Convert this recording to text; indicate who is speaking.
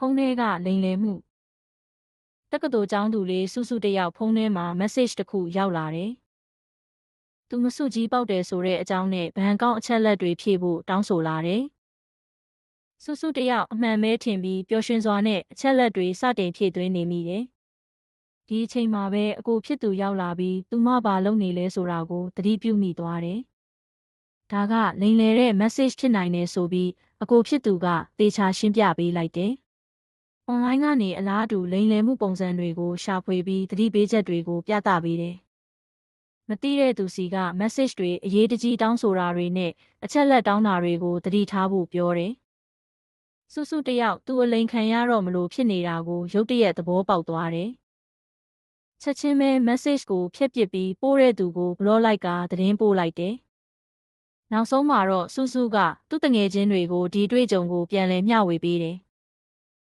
Speaker 1: ုန်းထဲကလိမ်လည်မှုတက္ကသိုလ်ကျောင်းသူလေးစုစုတယောက်ဖုန်းထဲမှာ message တစ်ခုရောက်လာတယ်။သူမစုကြီးပေါက်တယ်ဆိုတဲ့အကြောင်းနဲ့ဘဏ်ကောင့်အချက်လက်တွေဖြည့်ဖို့တောင်းဆိုလာတယ်။စုစုတယောက်အမှန်ပဲထင်ပြီးပျော်ရွှင်စွာနဲ့အချက်လက်တွေစတင်ဖြည့်သွင်းနေမိတယ်။ဒီအချိန်မှာပဲအကိုဖြစ်သူရောက်လာပြီးသူမဘာလုပ်နေလဲဆိုတာကိုသတိပြုမိသွားတယ်။ဒါကလိမ်လည်တဲ့ message ဖြစ်နိုင်တယ်ဆိုပြီးအကိုဖြစ်သူကသေချာရှင်းပြပေးလိုက်တယ်။ online ကနေအလားတူလိမ်လည်မှုပုံစံတွေကိုရှာဖွေပြီးသတိပေးချက်တွေကိုပြသပေးတယ်။မသိတဲ့သူစီက message တွေအရေးတကြီးတောင်းဆိုတာတွေနဲ့အချက်လက်တောင်းတာတွေကိုသတိထားဖို့ပြောတယ်။စုစုတယောက်သူ့အလိမ်ခံရတော့မလို့ဖြစ်နေတာကိုရုတ်တရက်သဘောပေါက်သွားတယ်။ချက်ချင်းပဲ message ကိုဖျက်ပစ်ပြီးပို့တဲ့သူကို block လိုက်ကသတင်းပို့လိုက်တယ်။နောက်ဆုံးမှာတော့စုစုကသူ့တငယ်ချင်းတွေကိုဒီတွေ့ကြုံကိုပြန်လည်မျှဝေပေးတယ်